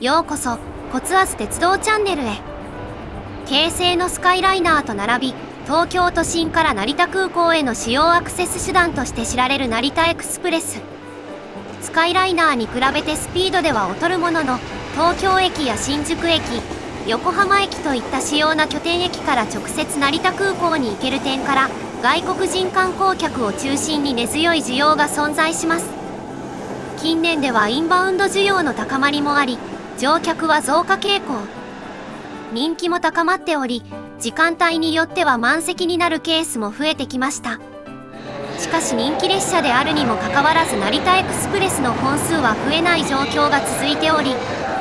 ようこそ骨圧鉄道チャンネルへ。京成のスカイライナーと並び、東京都心から成田空港への主要アクセス手段として知られる成田エクスプレス。スカイライナーに比べてスピードでは劣るものの、東京駅や新宿駅、横浜駅といった主要な拠点駅から直接成田空港に行ける点から、外国人観光客を中心に根強い需要が存在します。近年ではインバウンド需要の高まりもあり、乗客は増加傾向。人気も高まっており、時間帯によっては満席になるケースも増えてきました。しかし人気列車であるにもかかわらず成田エクスプレスの本数は増えない状況が続いており、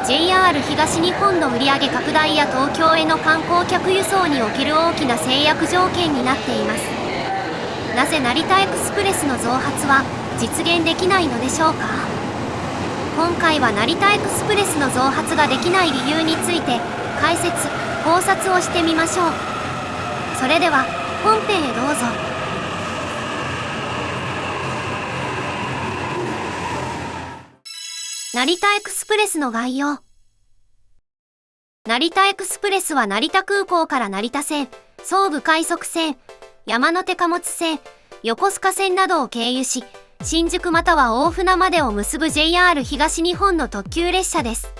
JR 東日本の売上拡大や東京への観光客輸送における大きな制約条件になっています。なぜ成田エクスプレスの増発は実現できないのでしょうか。今回は成田エクスプレスの増発ができない理由について解説・考察をしてみましょう。それでは本編へどうぞ。成田エクスプレスの概要。成田エクスプレスは成田空港から成田線、総武快速線、山手貨物線、横須賀線などを経由し、新宿または大船までを結ぶ JR 東日本の特急列車です。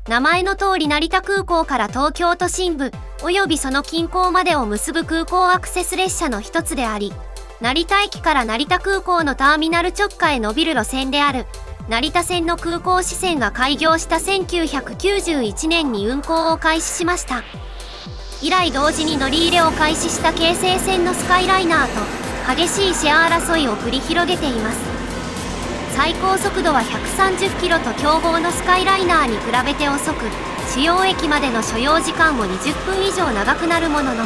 名前の通り成田空港から東京都心部およびその近郊までを結ぶ空港アクセス列車の一つであり、成田駅から成田空港のターミナル直下へ伸びる路線である成田線の空港支線が開業した1991年に運行を開始しました。以来同時に乗り入れを開始した京成線のスカイライナーと激しいシェア争いを繰り広げています。最高速度は130キロと強豪のスカイライナーに比べて遅く、主要駅までの所要時間も20分以上長くなるものの、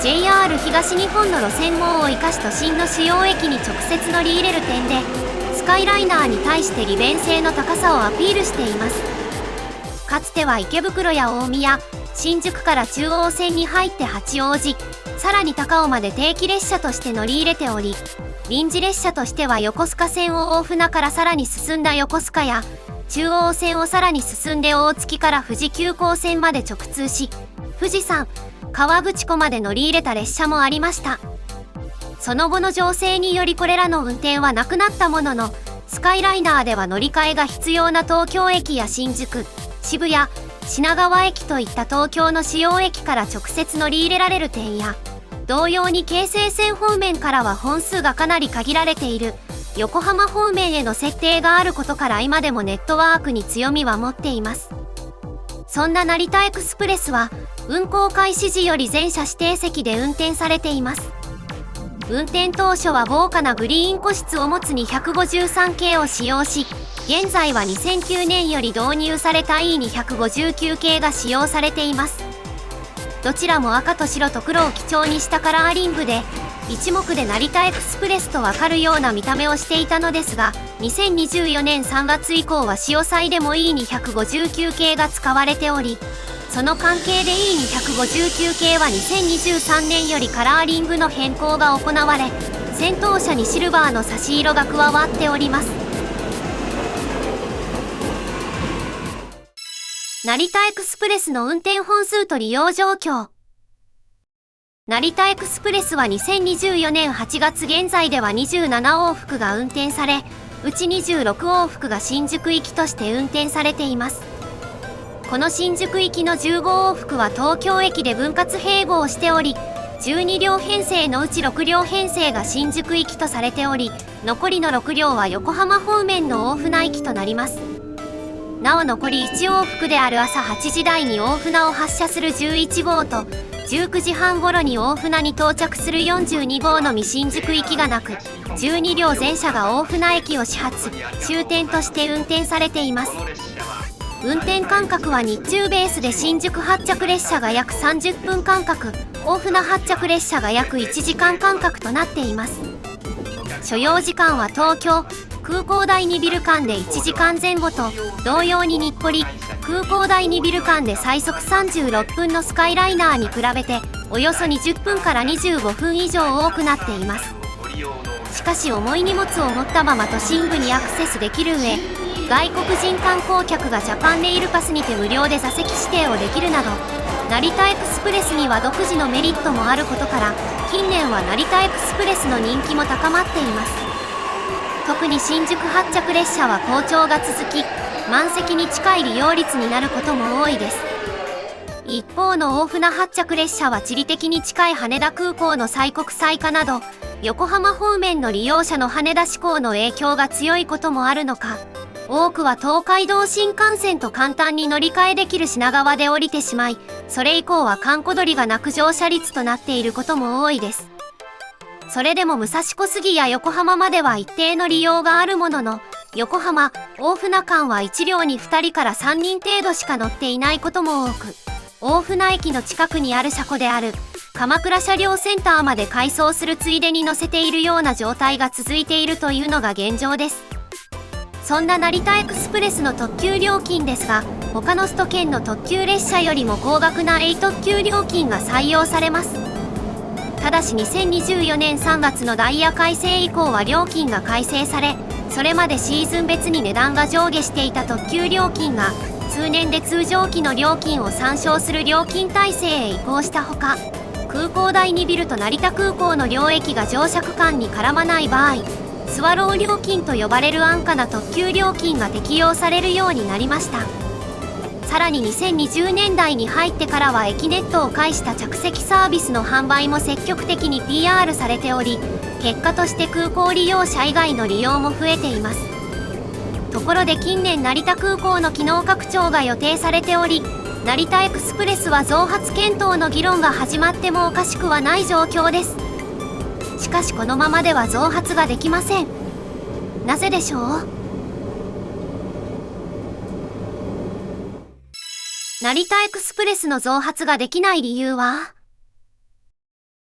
JR 東日本の路線網を生かし都心の主要駅に直接乗り入れる点で、スカイライナーに対して利便性の高さをアピールしています。かつては池袋や大宮、新宿から中央線に入って八王子、さらに高尾まで定期列車として乗り入れており、臨時列車としては横須賀線を大船からさらに進んだ横須賀や、中央線をさらに進んで大月から富士急行線まで直通し、富士山、河口湖まで乗り入れた列車もありました。その後の情勢によりこれらの運転はなくなったものの、スカイライナーでは乗り換えが必要な東京駅や新宿、渋谷、品川駅といった東京の主要駅から直接乗り入れられる点や、同様に京成線方面からは本数がかなり限られている横浜方面への設定があることから、今でもネットワークに強みは持っています。そんな成田エクスプレスは運行開始時より全車指定席で運転されています。運転当初は豪華なグリーン個室を持つ253系を使用し、現在は2009年より導入された E259 系が使用されています。どちらも赤と白と黒を基調にしたカラーリングで、一目で成田エクスプレスとわかるような見た目をしていたのですが、2024年3月以降は潮騒でも E259 系が使われており、その関係で E259 系は2023年よりカラーリングの変更が行われ、先頭車にシルバーの差し色が加わっております。成田エクスプレスの運転本数と利用状況。成田エクスプレスは2024年8月現在では27往復が運転され、うち26往復が新宿行きとして運転されています。この新宿行きの15往復は東京駅で分割併合しており、12両編成のうち6両編成が新宿行きとされており、残りの6両は横浜方面の大船行きとなります。なお残り1往復である朝8時台に大船を発車する11号と、19時半頃に大船に到着する42号のみ新宿行きがなく、12両全車が大船駅を始発・終点として運転されています。運転間隔は日中ベースで新宿発着列車が約30分間隔、大船発着列車が約1時間間隔となっています。所要時間は東京空港第2ビル間で1時間前後と、同様に日暮里空港第2ビル間で最速36分のスカイライナーに比べておよそ20分から25分以上多くなっています。しかし重い荷物を持ったまま都心部にアクセスできる上、外国人観光客がジャパンレイルパスにて無料で座席指定をできるなど、成田エクスプレスには独自のメリットもあることから、近年は成田エクスプレスの人気も高まっています。特に新宿発着列車は好調が続き、満席に近い利用率になることも多いです。一方の大船発着列車は地理的に近い羽田空港の再国際化など、横浜方面の利用者の羽田志向の影響が強いこともあるのか、多くは東海道新幹線と簡単に乗り換えできる品川で降りてしまい、それ以降は閑古鳥が鳴く乗車率となっていることも多いです。それでも武蔵小杉や横浜までは一定の利用があるものの、横浜・大船間は1両に2人から3人程度しか乗っていないことも多く、大船駅の近くにある車庫である鎌倉車両センターまで改装するついでに乗せているような状態が続いているというのが現状です。そんな成田エクスプレスの特急料金ですが、他の首都圏の特急列車よりも高額な A 特急料金が採用されます。ただし2024年3月のダイヤ改正以降は料金が改正され、それまでシーズン別に値段が上下していた特急料金が通年で通常期の料金を参照する料金体制へ移行したほか、空港第2ビルと成田空港の両駅が乗車区間に絡まない場合、スワロー料金と呼ばれる安価な特急料金が適用されるようになりました。さらに2020年代に入ってからは駅ネットを介した着席サービスの販売も積極的に PR されており、結果として空港利用者以外の利用も増えています。ところで近年成田空港の機能拡張が予定されており、成田エクスプレスは増発検討の議論が始まってもおかしくはない状況です。しかしこのままでは増発ができません。なぜでしょう？成田エクスプレスの増発ができない理由は？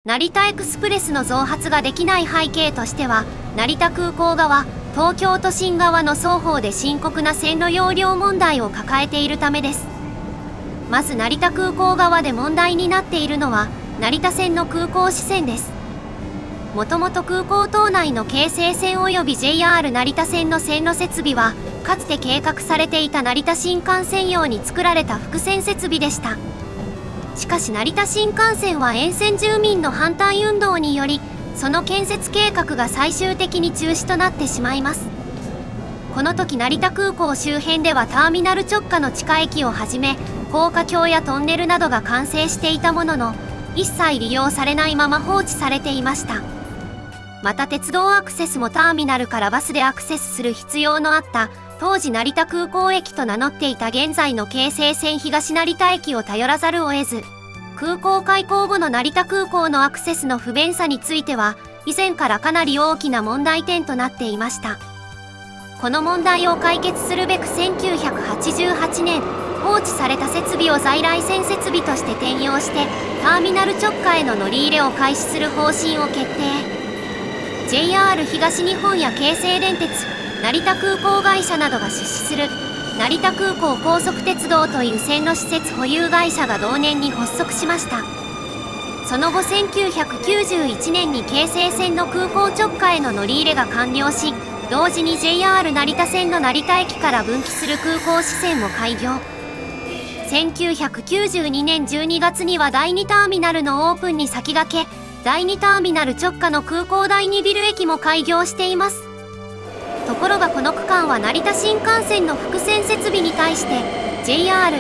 成田エクスプレスの増発ができない背景としては、成田空港側、東京都心側の双方で深刻な線路容量問題を抱えているためです。まず成田空港側で問題になっているのは、成田線の空港支線です。もともと空港島内の京成線及び JR 成田線の線路設備は、かつて計画されていた成田新幹線用に作られた複線設備でした。しかし成田新幹線は沿線住民の反対運動により、その建設計画が最終的に中止となってしまいます。この時成田空港周辺ではターミナル直下の地下駅をはじめ、高架橋やトンネルなどが完成していたものの、一切利用されないまま放置されていました。また鉄道アクセスもターミナルからバスでアクセスする必要のあった当時成田空港駅と名乗っていた現在の京成線東成田駅を頼らざるを得ず、空港開港後の成田空港のアクセスの不便さについては以前からかなり大きな問題点となっていました。この問題を解決するべく1988年、放置された設備を在来線設備として転用してターミナル直下への乗り入れを開始する方針を決定。JR 東日本や京成電鉄、成田空港会社などが出資する成田空港高速鉄道という線路施設保有会社が同年に発足しました。その後1991年に京成線の空港直下への乗り入れが完了し、同時に JR 成田線の成田駅から分岐する空港支線も開業。1992年12月には第2ターミナルのオープンに先駆け、第2ターミナル直下の空港第2ビル駅も開業しています。ところがこの区間は成田新幹線の複線設備に対して JR、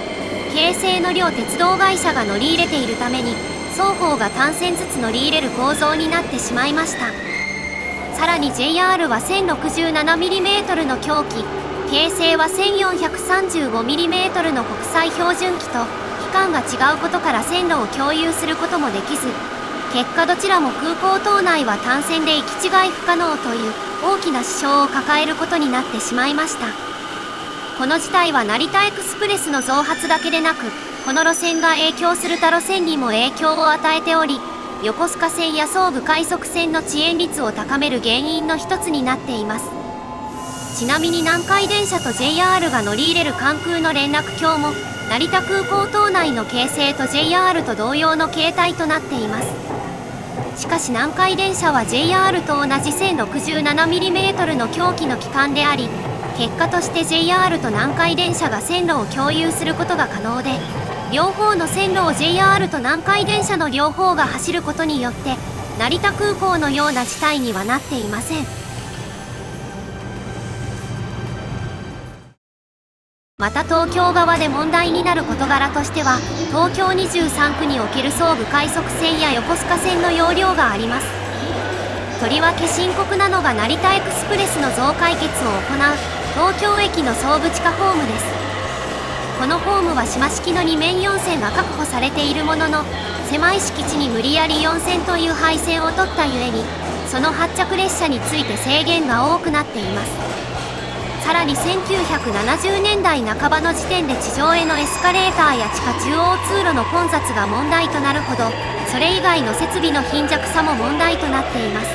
京成の両鉄道会社が乗り入れているために、双方が単線ずつ乗り入れる構造になってしまいました。さらに JR は 1067mm の凶器、京成は 1435mm の国際標準機と期間が違うことから線路を共有することもできず、結果どちらも空港島内は単線で行き違い不可能という大きな支障を抱えることになってしまいました。この事態は成田エクスプレスの増発だけでなく、この路線が影響する他路線にも影響を与えており、横須賀線や総武快速線の遅延率を高める原因の一つになっています。ちなみに南海電車と JR が乗り入れる関空の連絡橋も成田空港島内の京成と JR と同様の形態となっています。しかし南海電車は JR と同じ 1067mm の凶器の機関であり、結果として JR と南海電車が線路を共有することが可能で、両方の線路を JR と南海電車の両方が走ることによって成田空港のような事態にはなっていません。また東京側で問題になる事柄としては、東京23区における総武快速線や横須賀線の容量があります。とりわけ深刻なのが成田エクスプレスの増改決を行う東京駅の総武地下ホームです。このホームは島式の2面4線が確保されているものの、狭い敷地に無理やり4線という配線を取ったゆえに、その発着列車について制限が多くなっています。さらに1970年代半ばの時点で地上へのエスカレーターや地下中央通路の混雑が問題となるほど、それ以外の設備の貧弱さも問題となっています。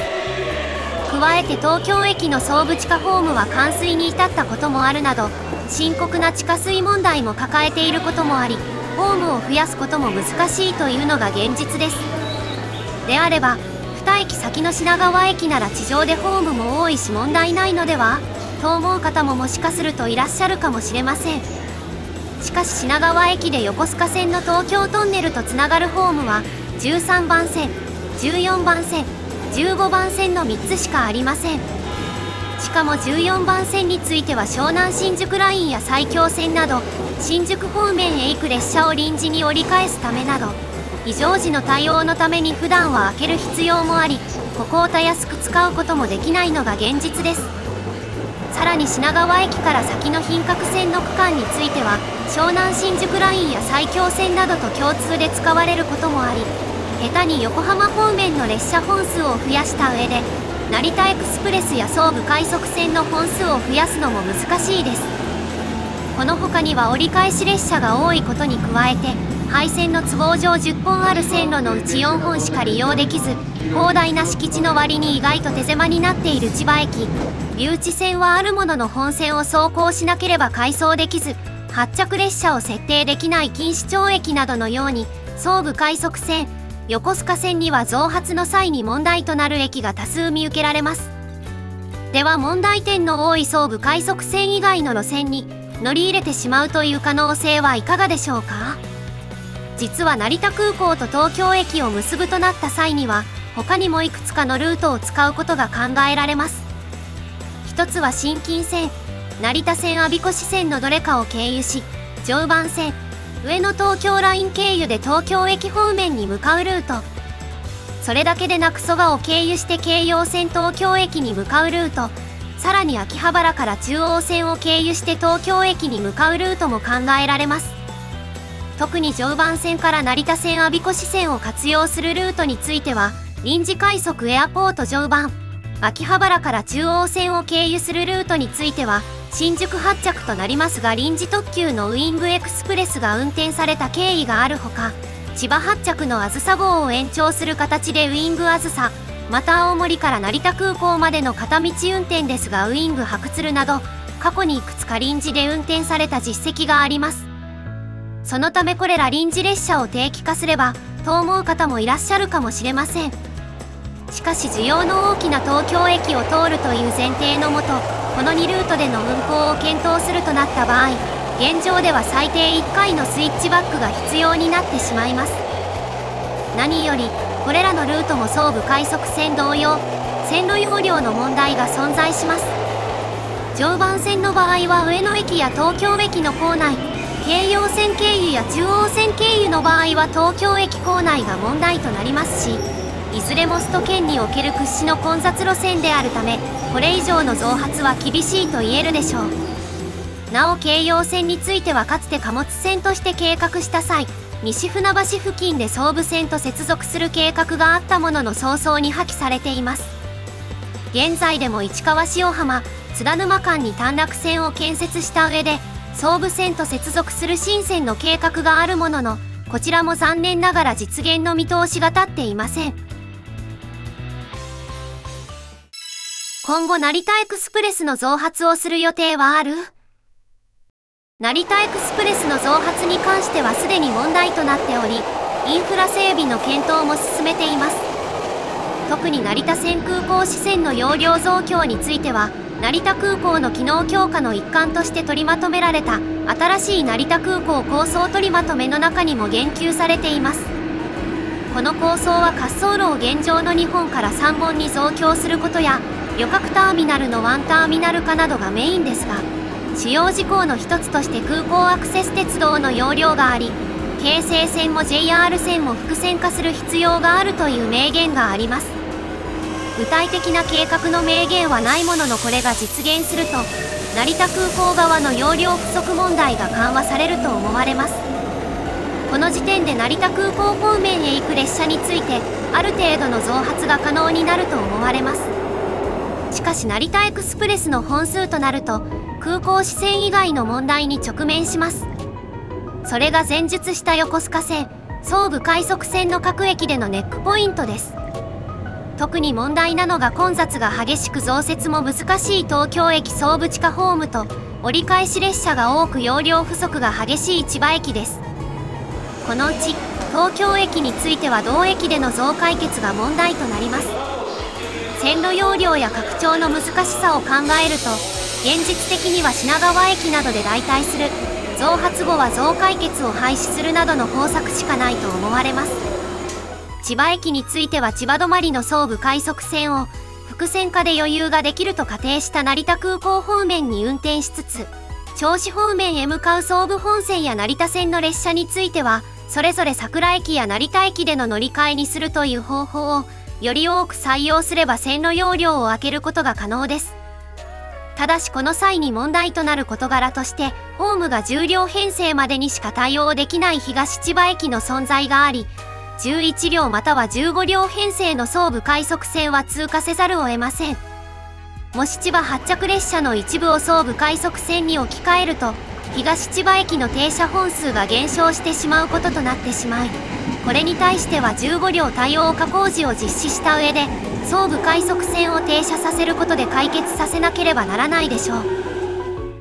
加えて東京駅の総武地下ホームは冠水に至ったこともあるなど、深刻な地下水問題も抱えていることもあり、ホームを増やすことも難しいというのが現実です。であれば2駅先の品川駅なら地上でホームも多いし問題ないのではと思う方ももしかするといらっしゃるかもしれません。しかし品川駅で横須賀線の東京トンネルとつながるホームは13番線、14番線、15番線の3つしかありません。しかも14番線については湘南新宿ラインや埼京線など新宿方面へ行く列車を臨時に折り返すためなど、異常時の対応のために普段は開ける必要もあり、ここをたやすく使うこともできないのが現実です。さらに品川駅から先の頻角線の区間については湘南新宿ラインや埼京線などと共通で使われることもあり、下手に横浜方面の列車本数を増やした上で成田エクスプレスや総武快速線の本数を増やすのも難しいです。この他には折り返し列車が多いことに加えて、廃線の都合上10本ある線路のうち4本しか利用できず、広大な敷地の割に意外と手狭になっている千葉駅。留置線はあるものの本線を走行しなければ回送できず、発着列車を設定できない錦糸町駅などのように、総武快速線、横須賀線には増発の際に問題となる駅が多数見受けられます。では問題点の多い総武快速線以外の路線に乗り入れてしまうという可能性はいかがでしょうか。実は成田空港と東京駅を結ぶとなった際には、他にもいくつかのルートを使うことが考えられます。一つは新金線、成田線我孫子支線のどれかを経由し、常磐線、上野東京ライン経由で東京駅方面に向かうルート。それだけでなく蘇我を経由して京葉線東京駅に向かうルート、さらに秋葉原から中央線を経由して東京駅に向かうルートも考えられます。特に常磐線から成田線我孫子支線を活用するルートについては、臨時快速エアポート常磐、秋葉原から中央線を経由するルートについては新宿発着となりますが、臨時特急のウイングエクスプレスが運転された経緯があるほか、千葉発着のあずさ号を延長する形でウイングあずさ、また青森から成田空港までの片道運転ですがウイング白鶴など過去にいくつか臨時で運転された実績があります。そのためこれら臨時列車を定期化すればと思う方もいらっしゃるかもしれません。しかし需要の大きな東京駅を通るという前提のもと、この2ルートでの運行を検討するとなった場合、現状では最低1回のスイッチバックが必要になってしまいます。何よりこれらのルートも総武快速線同様、線路容量の問題が存在します。常磐線の場合は上野駅や東京駅の構内、京葉線経由や中央線経由の場合は東京駅構内が問題となりますし、いずれも首都圏における屈指の混雑路線であるため、これ以上の増発は厳しいと言えるでしょう。なお京葉線についてはかつて貨物線として計画した際、西船橋付近で総武線と接続する計画があったものの早々に破棄されています。現在でも市川塩浜、津田沼間に短絡線を建設した上で総武線と接続する新線の計画があるものの、こちらも残念ながら実現の見通しが立っていません。今後成田エクスプレスの増発をする予定はある？成田エクスプレスの増発に関してはすでに問題となっており、インフラ整備の検討も進めています。特に成田線空港支線の容量増強については、成田空港の機能強化の一環として取りまとめられた新しい成田空港構想取りまとめの中にも言及されています。この構想は滑走路を現状の2本から3本に増強することや旅客ターミナルの1ターミナル化などがメインですが、主要事項の一つとして空港アクセス鉄道の容量があり、京成線も JR 線も複線化する必要があるという明言があります。具体的な計画の明言はないものの、これが実現すると成田空港側の容量不足問題が緩和されると思われます。この時点で成田空港方面へ行く列車についてある程度の増発が可能になると思われます。しかし成田エクスプレスの本数となると空港支線以外の問題に直面します。それが前述した横須賀線、総武快速線の各駅でのネックポイントです。特に問題なのが混雑が激しく増設も難しい東京駅総武地下ホームと折り返し列車が多く容量不足が激しい千葉駅です。このうち東京駅については同駅での増解決が問題となります。線路容量や拡張の難しさを考えると現実的には品川駅などで代替する、増発後は増解決を廃止するなどの方策しかないと思われます。千葉駅については千葉止まりの総武快速線を複線化で余裕ができると仮定した成田空港方面に運転しつつ、銚子方面へ向かう総武本線や成田線の列車についてはそれぞれ桜駅や成田駅での乗り換えにするという方法をより多く採用すれば線路容量を空けることが可能です。ただしこの際に問題となる事柄としてホームが10両編成までにしか対応できない東千葉駅の存在があり、11両または15両編成の総武快速線は通過せざるを得ません。もし千葉発着列車の一部を総武快速線に置き換えると東千葉駅の停車本数が減少してしまうこととなってしまい、これに対しては15両対応化工事を実施した上で総武快速線を停車させることで解決させなければならないでしょう。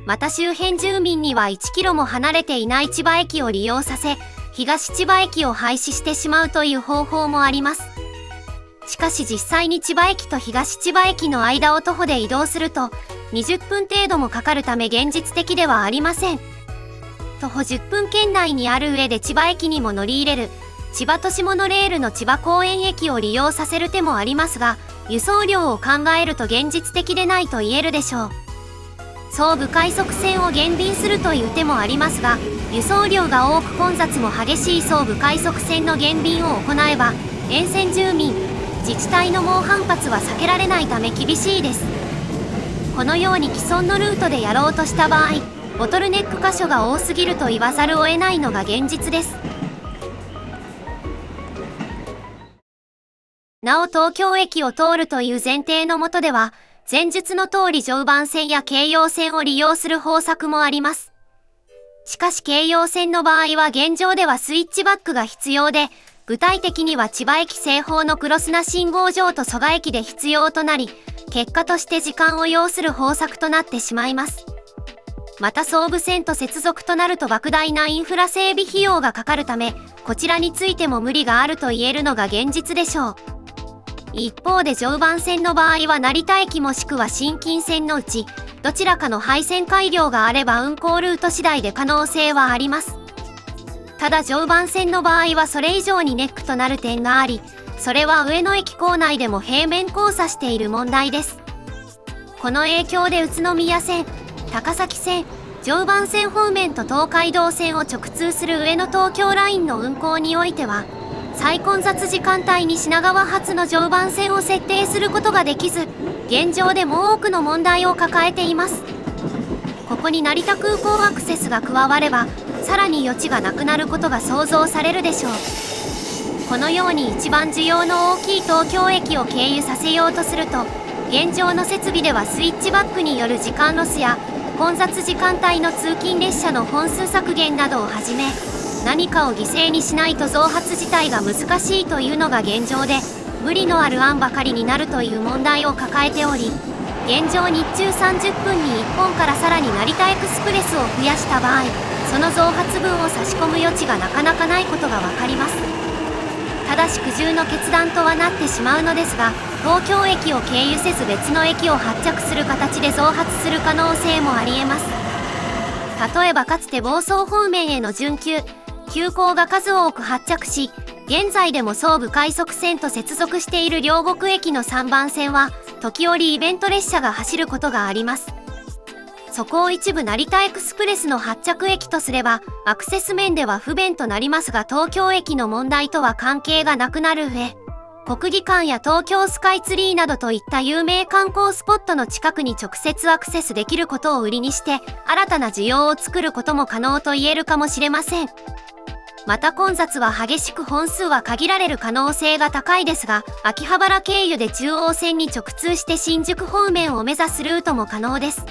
また周辺住民には1キロも離れていない千葉駅を利用させ、東千葉駅を廃止してしまうという方法もあります。しかし実際に千葉駅と東千葉駅の間を徒歩で移動すると20分程度もかかるため現実的ではありません。徒歩10分圏内にある上で千葉駅にも乗り入れる千葉都市モノレールの千葉公園駅を利用させる手もありますが、輸送量を考えると現実的でないと言えるでしょう。総武快速線を減便するという手もありますが、輸送量が多く混雑も激しい総武快速線の減便を行えば沿線住民、自治体の猛反発は避けられないため厳しいです。このように既存のルートでやろうとした場合、ボトルネック箇所が多すぎると言わざるを得ないのが現実です。なお東京駅を通るという前提の下では、前述の通り常磐線や京葉線を利用する方策もあります。しかし京葉線の場合は現状ではスイッチバックが必要で、具体的には千葉駅西方の黒砂信号場と蘇我駅で必要となり、結果として時間を要する方策となってしまいます。また総武線と接続となると莫大なインフラ整備費用がかかるため、こちらについても無理があると言えるのが現実でしょう。一方で常磐線の場合は成田駅もしくは新金線のうちどちらかの廃線改良があれば運行ルート次第で可能性はあります。ただ常磐線の場合はそれ以上にネックとなる点があり、それは上野駅構内でも平面交差している問題です。この影響で宇都宮線、高崎線、常磐線方面と東海道線を直通する上野東京ラインの運行においては、最混雑時間帯に品川発の常磐線を設定することができず、現状でも多くの問題を抱えています。ここに成田空港アクセスが加われば、さらに余地がなくなることが想像されるでしょう。このように一番需要の大きい東京駅を経由させようとすると、現状の設備ではスイッチバックによる時間ロスや、混雑時間帯の通勤列車の本数削減などをはじめ、何かを犠牲にしないと増発自体が難しいというのが現状で、無理のある案ばかりになるという問題を抱えており、現状日中30分に1本からさらに成田エクスプレスを増やした場合、その増発分を差し込む余地がなかなかないことがわかります。ただし苦渋の決断とはなってしまうのですが、東京駅を経由せず別の駅を発着する形で増発する可能性もありえます。例えばかつて房総方面への準急行が数多く発着し、現在でも総武快速線と接続している両国駅の3番線は時折イベント列車が走ることがあります。そこを一部成田エクスプレスの発着駅とすればアクセス面では不便となりますが、東京駅の問題とは関係がなくなる上、国技館や東京スカイツリーなどといった有名観光スポットの近くに直接アクセスできることを売りにして新たな需要を作ることも可能と言えるかもしれません。また混雑は激しく本数は限られる可能性が高いですが、秋葉原経由で中央線に直通して新宿方面を目指すルートも可能です。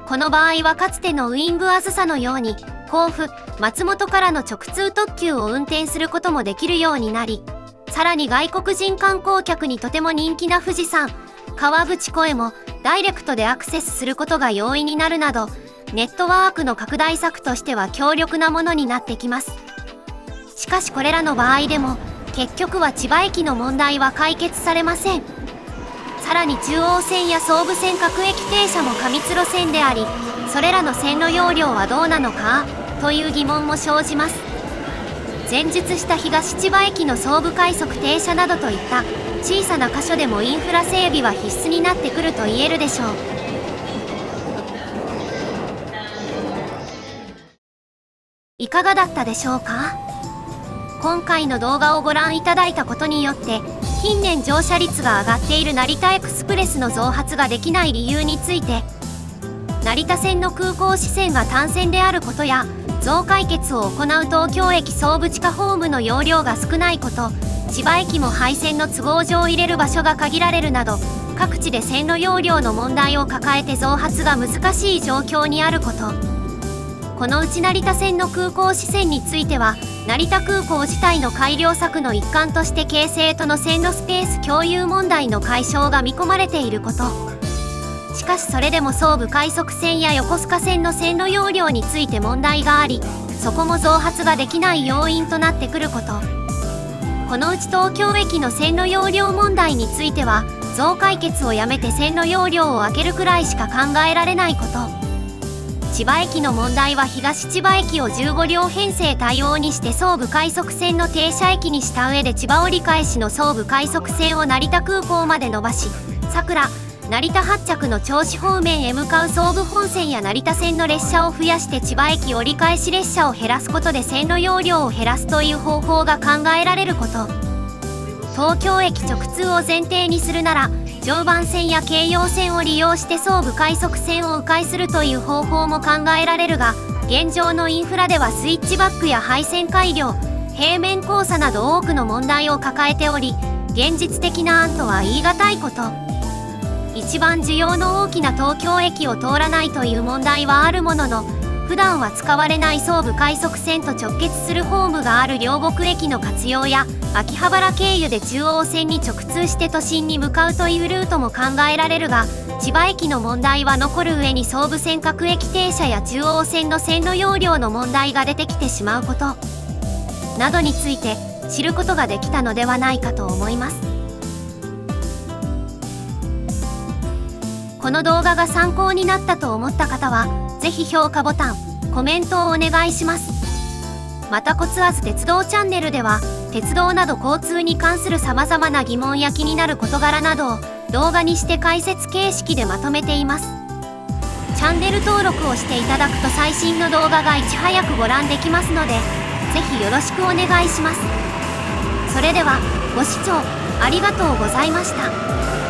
この場合はかつてのウイングあずさのように甲府、松本からの直通特急を運転することもできるようになり、さらに外国人観光客にとても人気な富士山、河口湖へもダイレクトでアクセスすることが容易になるなど、ネットワークの拡大策としては強力なものになってきます。しかしこれらの場合でも結局は千葉駅の問題は解決されません。さらに中央線や総武線各駅停車も過密路線であり、それらの線路容量はどうなのかという疑問も生じます。前述した東千葉駅の総武快速停車などといった小さな箇所でもインフラ整備は必須になってくると言えるでしょう。いかがだったでしょうか？今回の動画をご覧いただいたことによって近年乗車率が上がっている成田エクスプレスの増発ができない理由について、成田線の空港支線が単線であることや増改決を行う東京駅総武地下ホームの容量が少ないこと、千葉駅も廃線の都合上入れる場所が限られるなど各地で線路容量の問題を抱えて増発が難しい状況にあること、このうち成田線の空港支線については成田空港自体の改良策の一環として京成との線路スペース共有問題の解消が見込まれていること。しかしそれでも総武快速線や横須賀線の線路容量について問題があり、そこも増発ができない要因となってくること。このうち東京駅の線路容量問題については増改決をやめて線路容量を上げるくらいしか考えられないこと。千葉駅の問題は東千葉駅を15両編成対応にして総武快速線の停車駅にした上で千葉折り返しの総武快速線を成田空港まで伸ばし、桜、成田発着の銚子方面へ向かう総武本線や成田線の列車を増やして千葉駅折り返し列車を減らすことで線路容量を減らすという方法が考えられること。東京駅直通を前提にするなら常磐線や京葉線を利用して総武快速線を迂回するという方法も考えられるが、現状のインフラではスイッチバックや配線改良、平面交差など多くの問題を抱えており、現実的な案とは言い難いこと。一番需要の大きな東京駅を通らないという問題はあるものの、普段は使われない総武快速線と直結するホームがある両国駅の活用や秋葉原経由で中央線に直通して都心に向かうというルートも考えられるが、千葉駅の問題は残る上に総武線各駅停車や中央線の線路容量の問題が出てきてしまうことなどについて知ることができたのではないかと思います。この動画が参考になったと思った方はぜひ評価ボタン、コメントをお願いします。またコツアズ鉄道チャンネルでは鉄道など交通に関する様々な疑問や気になる事柄などを動画にして解説形式でまとめています。チャンネル登録をしていただくと最新の動画がいち早くご覧できますので、ぜひよろしくお願いします。それではご視聴ありがとうございました。